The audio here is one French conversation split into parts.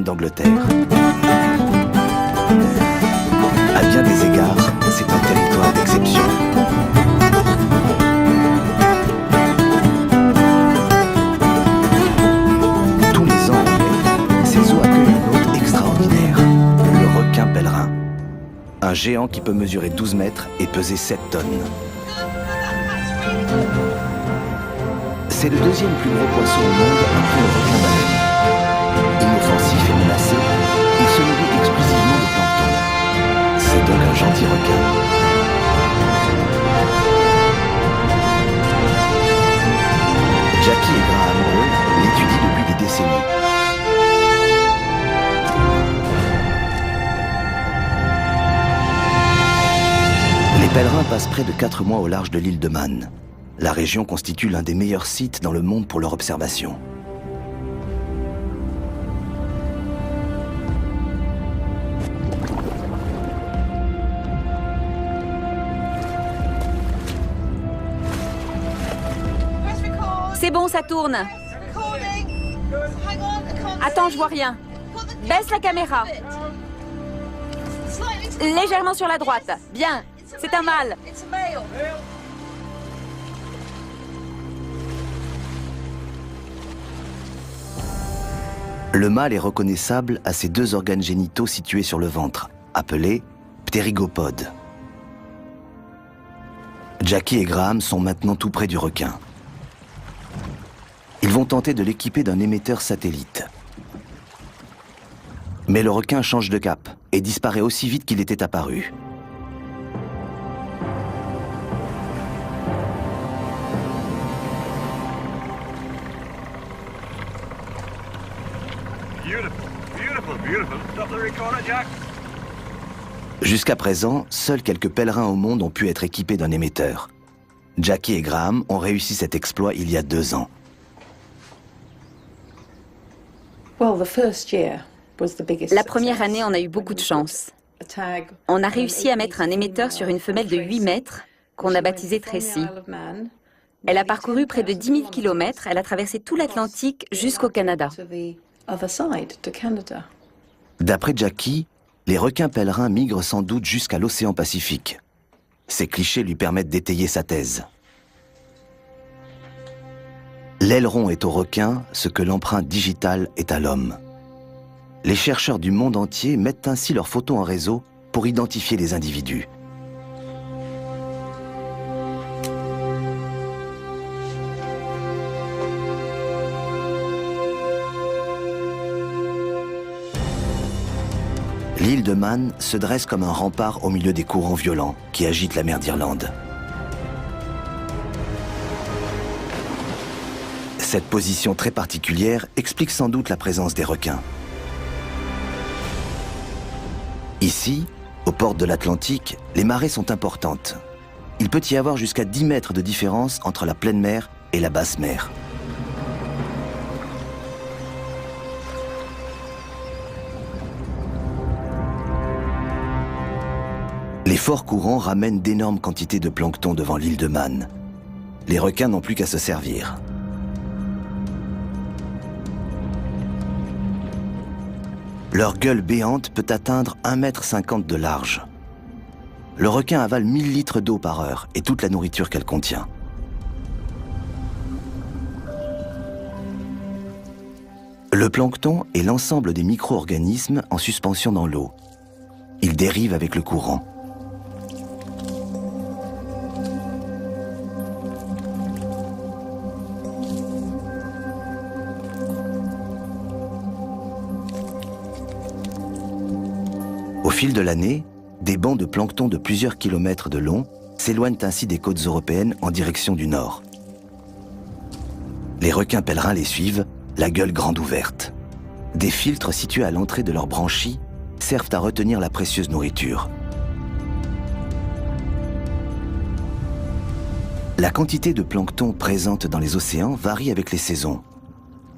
d'Angleterre. À bien des égards, c'est un territoire d'exception. Tous les ans en mai, ces eaux accueillent un hôte extraordinaire, le requin pèlerin. Un géant qui peut mesurer 12 mètres et peser 7 tonnes. C'est le deuxième plus gros poisson au monde après le requin-baleine. Inoffensif et menacé, il se nourrit exclusivement de plancton. C'est donc un gentil requin. Jackie et Graham Hall l'étudient depuis des décennies. Les pèlerins passent près de 4 mois au large de l'île de Man. La région constitue l'un des meilleurs sites dans le monde pour leur observation. C'est bon, ça tourne. Attends, je vois rien. Baisse la caméra. Légèrement sur la droite. Bien, c'est un mâle. Le mâle est reconnaissable à ses 2 organes génitaux situés sur le ventre, appelés ptérygopodes. Jackie et Graham sont maintenant tout près du requin. Ils vont tenter de l'équiper d'un émetteur satellite. Mais le requin change de cap et disparaît aussi vite qu'il était apparu. Jusqu'à présent, seuls quelques pèlerins au monde ont pu être équipés d'un émetteur. Jackie et Graham ont réussi cet exploit il y a 2 ans. La première année, on a eu beaucoup de chance. On a réussi à mettre un émetteur sur une femelle de 8 mètres qu'on a baptisée Tracy. Elle a parcouru près de 10 000 km, elle a traversé tout l'Atlantique jusqu'au Canada. D'après Jackie, les requins pèlerins migrent sans doute jusqu'à l'océan Pacifique. Ces clichés lui permettent d'étayer sa thèse. L'aileron est au requin ce que l'empreinte digitale est à l'homme. Les chercheurs du monde entier mettent ainsi leurs photos en réseau pour identifier les individus. L'île de Man se dresse comme un rempart au milieu des courants violents qui agitent la mer d'Irlande. Cette position très particulière explique sans doute la présence des requins. Ici, aux portes de l'Atlantique, les marées sont importantes. Il peut y avoir jusqu'à 10 mètres de différence entre la pleine mer et la basse mer. Les forts courants ramènent d'énormes quantités de plancton devant l'île de Man. Les requins n'ont plus qu'à se servir. Leur gueule béante peut atteindre 1,50 m de large. Le requin avale 1000 litres d'eau par heure et toute la nourriture qu'elle contient. Le plancton est l'ensemble des micro-organismes en suspension dans l'eau. Ils dérivent avec le courant. Au fil de l'année, des bancs de plancton de plusieurs kilomètres de long s'éloignent ainsi des côtes européennes en direction du nord. Les requins pèlerins les suivent, la gueule grande ouverte. Des filtres situés à l'entrée de leurs branchies servent à retenir la précieuse nourriture. La quantité de plancton présente dans les océans varie avec les saisons.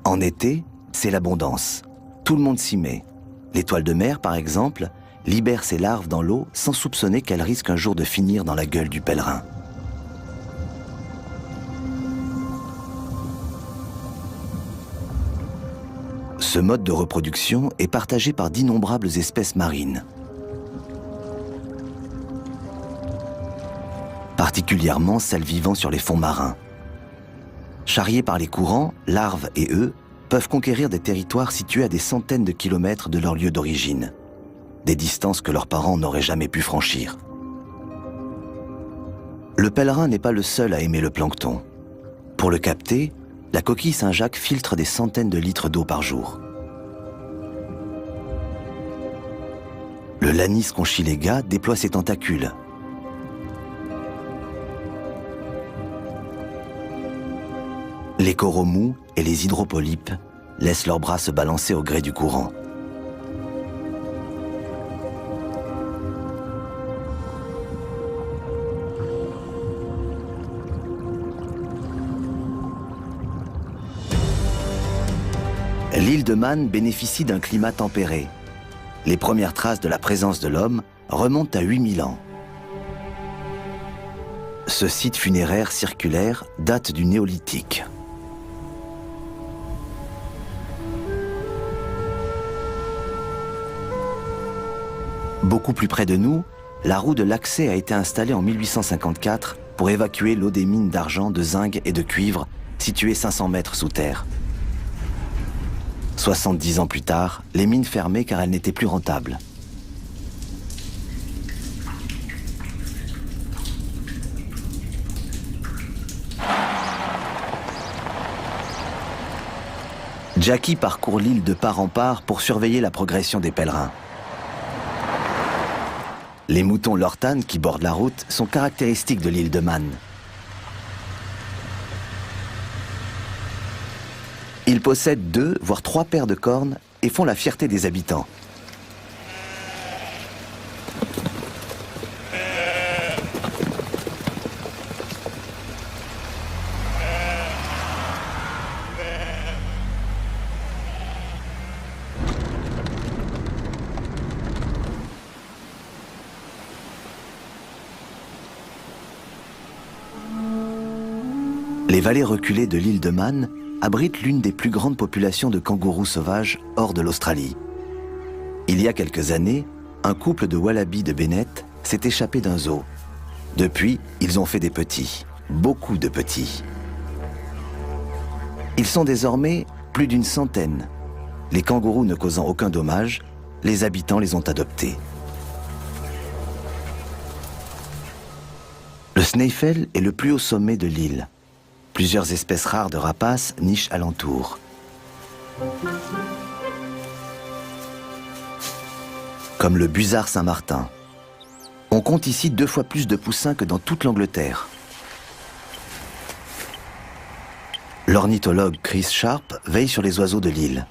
En été, c'est l'abondance. Tout le monde s'y met. L'étoile de mer, par exemple, libère ses larves dans l'eau sans soupçonner qu'elle risque un jour de finir dans la gueule du pèlerin. Ce mode de reproduction est partagé par d'innombrables espèces marines. Particulièrement celles vivant sur les fonds marins. Charriés par les courants, larves et œufs peuvent conquérir des territoires situés à des centaines de kilomètres de leur lieu d'origine, des distances que leurs parents n'auraient jamais pu franchir. Le pèlerin n'est pas le seul à aimer le plancton. Pour le capter, la coquille Saint-Jacques filtre des centaines de litres d'eau par jour. Le Lanis conchilega déploie ses tentacules. Les coraux mous et les hydropolypes laissent leurs bras se balancer au gré du courant. L'île de Man bénéficie d'un climat tempéré. Les premières traces de la présence de l'homme remontent à 8000 ans. Ce site funéraire circulaire date du néolithique. Beaucoup plus près de nous, la roue de l'accès a été installée en 1854 pour évacuer l'eau des mines d'argent, de zinc et de cuivre situées 500 mètres sous terre. 70 ans plus tard, les mines fermaient car elles n'étaient plus rentables. Jackie parcourt l'île de part en part pour surveiller la progression des pèlerins. Les moutons Lortan qui bordent la route sont caractéristiques de l'île de Man. Ils possèdent 2, voire 3 paires de cornes et font la fierté des habitants. Les vallées reculées de l'île de Man abrite l'une des plus grandes populations de kangourous sauvages hors de l'Australie. Il y a quelques années, un couple de wallabies de Bennett s'est échappé d'un zoo. Depuis, ils ont fait des petits, beaucoup de petits. Ils sont désormais plus d'une centaine. Les kangourous ne causant aucun dommage, les habitants les ont adoptés. Le Snaefell est le plus haut sommet de l'île. Plusieurs espèces rares de rapaces nichent alentour. Comme le busard Saint-Martin. On compte ici 2 fois plus de poussins que dans toute l'Angleterre. L'ornithologue Chris Sharp veille sur les oiseaux de l'île.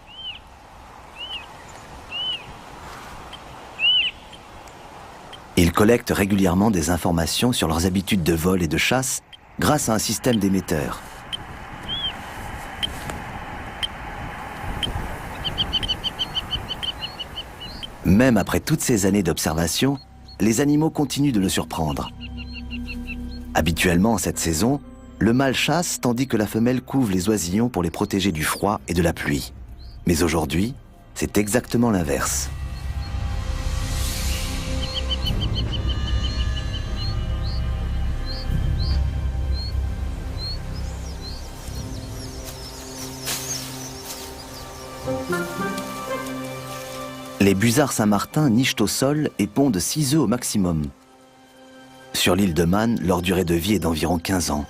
Il collecte régulièrement des informations sur leurs habitudes de vol et de chasse grâce à un système d'émetteurs. Même après toutes ces années d'observation, les animaux continuent de le surprendre. Habituellement, en cette saison, le mâle chasse tandis que la femelle couve les oisillons pour les protéger du froid et de la pluie. Mais aujourd'hui, c'est exactement l'inverse. Les busards Saint-Martin nichent au sol et pondent 6 œufs au maximum. Sur l'île de Man, leur durée de vie est d'environ 15 ans.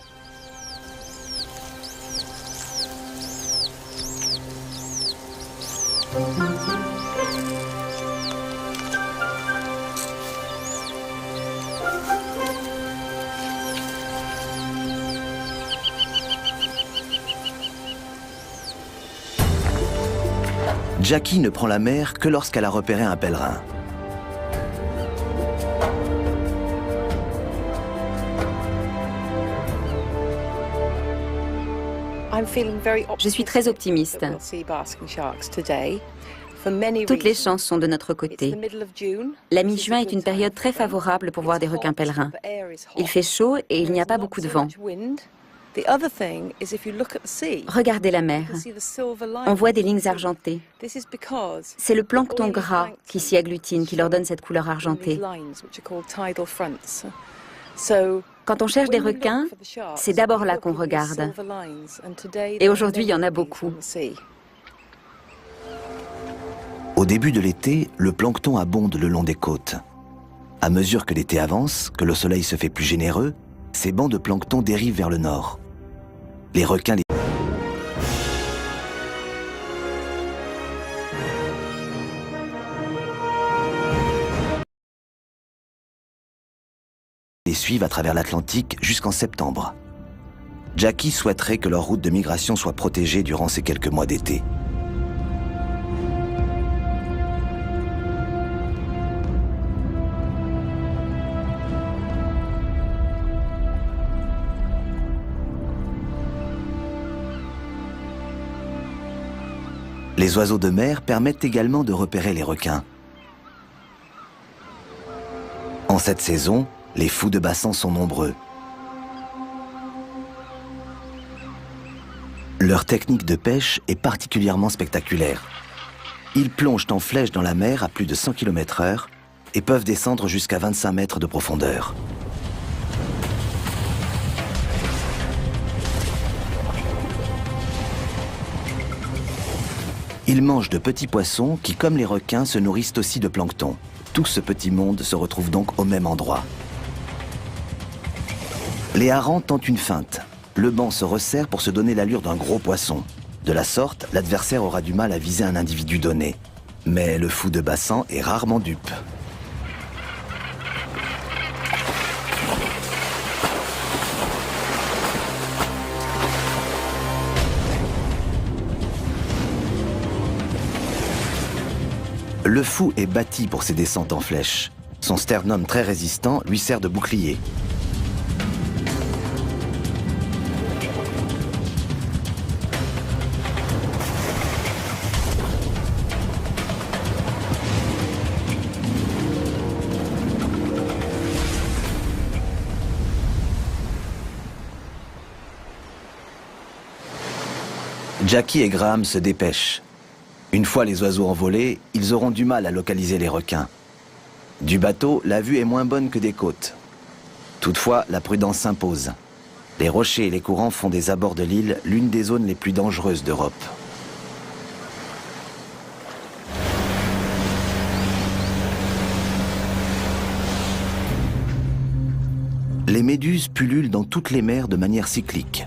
Jackie ne prend la mer que lorsqu'elle a repéré un pèlerin. Je suis très optimiste. Toutes les chances sont de notre côté. La mi-juin est une période très favorable pour voir des requins pèlerins. Il fait chaud et il n'y a pas beaucoup de vent. Regardez la mer. On voit des lignes argentées. C'est le plancton gras qui s'y agglutine, qui leur donne cette couleur argentée. Quand on cherche des requins, c'est d'abord là qu'on regarde. Et aujourd'hui, il y en a beaucoup. Au début de l'été, le plancton abonde le long des côtes. À mesure que l'été avance, que le soleil se fait plus généreux, ces bancs de plancton dérivent vers le nord. Les requins les suivent à travers l'Atlantique jusqu'en septembre. Jackie souhaiterait que leur route de migration soit protégée durant ces quelques mois d'été. Les oiseaux de mer permettent également de repérer les requins. En cette saison, les fous de bassin sont nombreux. Leur technique de pêche est particulièrement spectaculaire. Ils plongent en flèche dans la mer à plus de 100 km/h et peuvent descendre jusqu'à 25 mètres de profondeur. Ils mangent de petits poissons qui, comme les requins, se nourrissent aussi de plancton. Tout ce petit monde se retrouve donc au même endroit. Les harengs tentent une feinte. Le banc se resserre pour se donner l'allure d'un gros poisson. De la sorte, l'adversaire aura du mal à viser un individu donné. Mais le fou de bassin est rarement dupe. Le fou est bâti pour ses descentes en flèche. Son sternum très résistant lui sert de bouclier. Jackie et Graham se dépêchent. Une fois les oiseaux envolés, ils auront du mal à localiser les requins. Du bateau, la vue est moins bonne que des côtes. Toutefois, la prudence s'impose. Les rochers et les courants font des abords de l'île l'une des zones les plus dangereuses d'Europe. Les méduses pullulent dans toutes les mers de manière cyclique.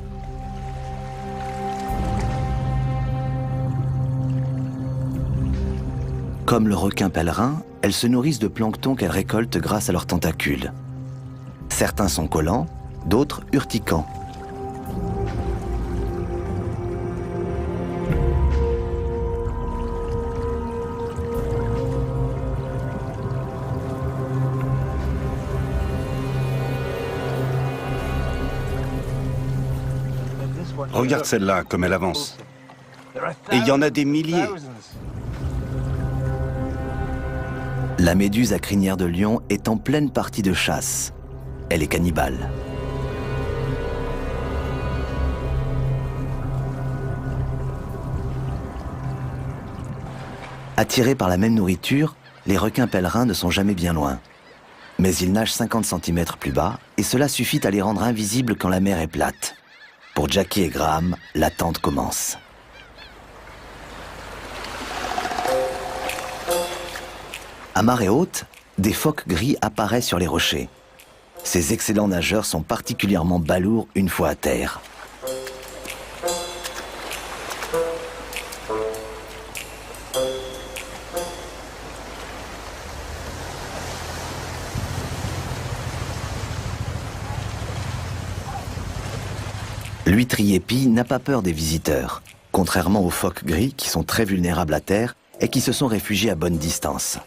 Comme le requin pèlerin, elles se nourrissent de plancton qu'elles récoltent grâce à leurs tentacules. Certains sont collants, d'autres urticants. Regarde celle-là, comme elle avance. Et il y en a des milliers. La méduse à crinière de lion est en pleine partie de chasse. Elle est cannibale. Attirés par la même nourriture, les requins pèlerins ne sont jamais bien loin. Mais ils nagent 50 cm plus bas et cela suffit à les rendre invisibles quand la mer est plate. Pour Jackie et Graham, l'attente commence. À marée haute, des phoques gris apparaissent sur les rochers. Ces excellents nageurs sont particulièrement balourds une fois à terre. L'huître yépi n'a pas peur des visiteurs, contrairement aux phoques gris qui sont très vulnérables à terre et qui se sont réfugiés à bonne distance.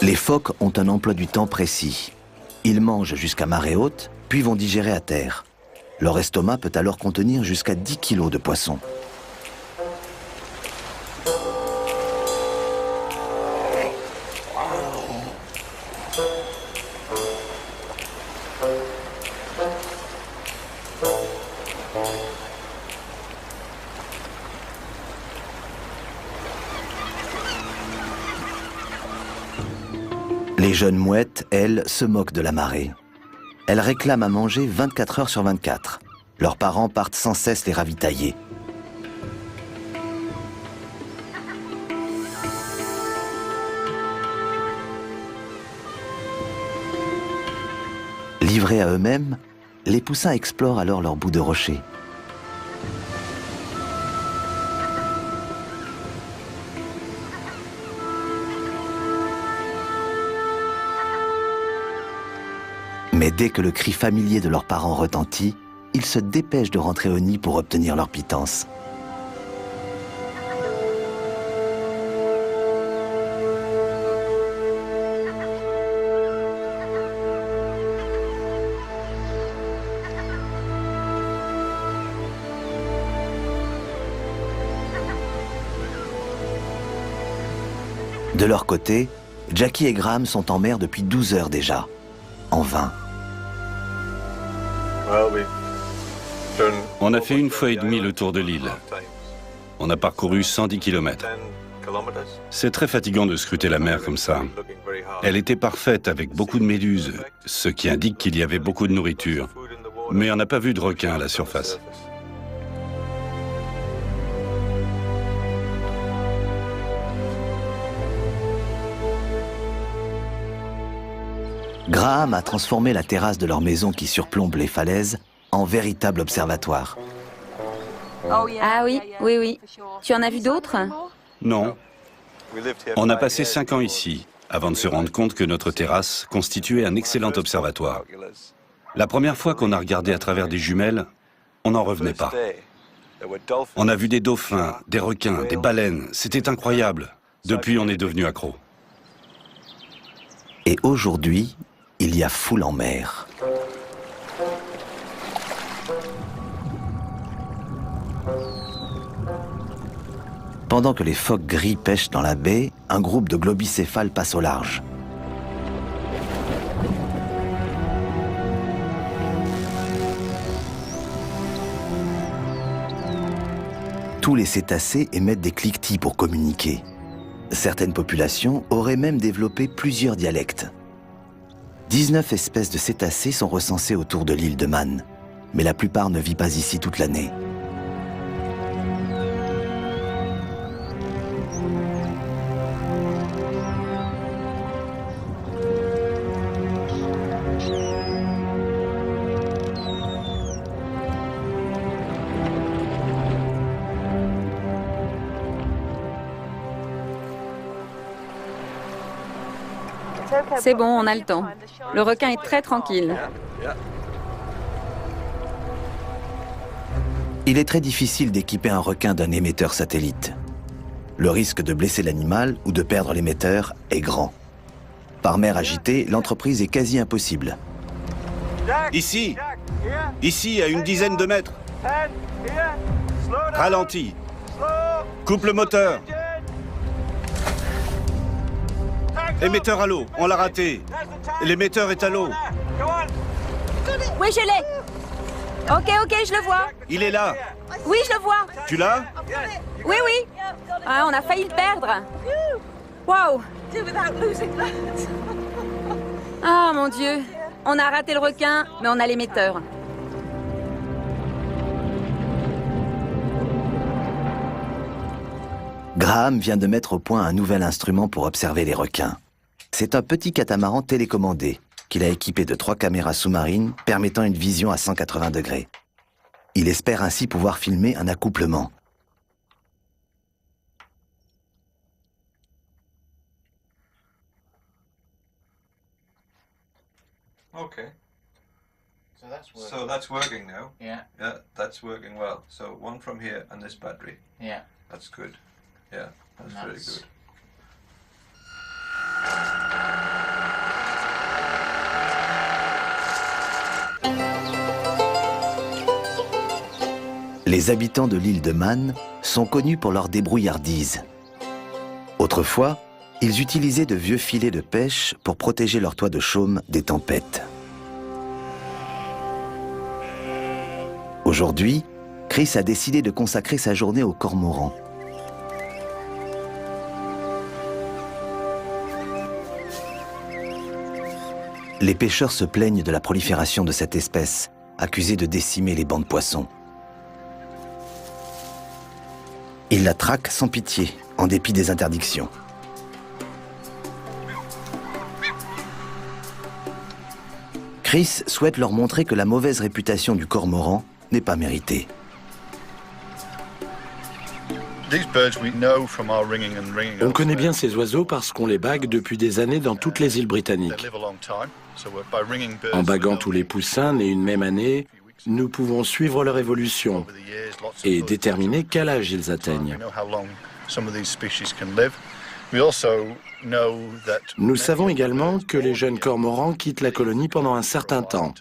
Les phoques ont un emploi du temps précis. Ils mangent jusqu'à marée haute, puis vont digérer à terre. Leur estomac peut alors contenir jusqu'à 10 kg de poissons. Les jeunes mouettes, elles, se moquent de la marée. Elles réclament à manger 24 heures sur 24. Leurs parents partent sans cesse les ravitailler. Livrés à eux-mêmes, les poussins explorent alors leur bout de rocher. Mais dès que le cri familier de leurs parents retentit, ils se dépêchent de rentrer au nid pour obtenir leur pitance. De leur côté, Jackie et Graham sont en mer depuis 12 heures déjà. En vain. On a fait 1 fois et demie le tour de l'île. On a parcouru 110 km. C'est très fatigant de scruter la mer comme ça. Elle était parfaite avec beaucoup de méduses, ce qui indique qu'il y avait beaucoup de nourriture. Mais on n'a pas vu de requins à la surface. Graham a transformé la terrasse de leur maison qui surplombe les falaises en véritable observatoire. Ah oui, oui, oui. Tu en as vu d'autres? Non. On a passé 5 ans ici, avant de se rendre compte que notre terrasse constituait un excellent observatoire. La première fois qu'on a regardé à travers des jumelles, on n'en revenait pas. On a vu des dauphins, des requins, des baleines. C'était incroyable. Depuis, on est devenu accro. Et aujourd'hui, il y a foule en mer. Pendant que les phoques gris pêchent dans la baie, un groupe de globicéphales passe au large. Tous les cétacés émettent des cliquetis pour communiquer. Certaines populations auraient même développé plusieurs dialectes. 19 espèces de cétacés sont recensées autour de l'île de Man, mais la plupart ne vit pas ici toute l'année. C'est bon, on a le temps. Le requin est très tranquille. Il est très difficile d'équiper un requin d'un émetteur satellite. Le risque de blesser l'animal ou de perdre l'émetteur est grand. Par mer agitée, l'entreprise est quasi impossible. Ici, à une dizaine de mètres. Ralentis. Coupe le moteur. Émetteur à l'eau, on l'a raté. L'émetteur est à l'eau. Oui, je l'ai. Ok, je le vois. Il est là. Oui, je le vois. Tu l'as? Oui, oui. Ah, on a failli le perdre. Waouh. Ah, mon Dieu. On a raté le requin, mais on a l'émetteur. Graham vient de mettre au point un nouvel instrument pour observer les requins. C'est un petit catamaran télécommandé qu'il a équipé de 3 caméras sous-marines permettant une vision à 180 degrés. Il espère ainsi pouvoir filmer un accouplement. Okay. So that's working now. Yeah. Yeah, that's working well. So one from here and this battery. Yeah. That's good. Yeah, that's very good. Les habitants de l'île de Man sont connus pour leur débrouillardise. Autrefois, ils utilisaient de vieux filets de pêche pour protéger leur toit de chaume des tempêtes. Aujourd'hui, Chris a décidé de consacrer sa journée aux cormorans. Les pêcheurs se plaignent de la prolifération de cette espèce, accusée de décimer les bancs de poissons. Ils la traquent sans pitié, en dépit des interdictions. Chris souhaite leur montrer que la mauvaise réputation du cormoran n'est pas méritée. On connaît bien ces oiseaux parce qu'on les bague depuis des années dans toutes les îles britanniques. En baguant tous les poussins nés une même année, nous pouvons suivre leur évolution et déterminer quel âge ils atteignent. Nous savons également que les jeunes cormorans quittent la colonie pendant un certain temps.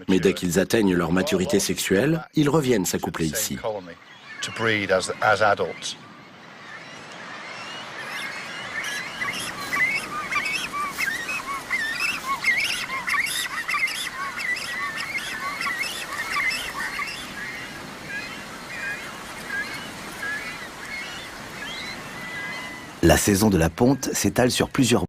Mais dès qu'ils atteignent leur maturité sexuelle, ils reviennent s'accoupler ici. La saison de la ponte s'étale sur plusieurs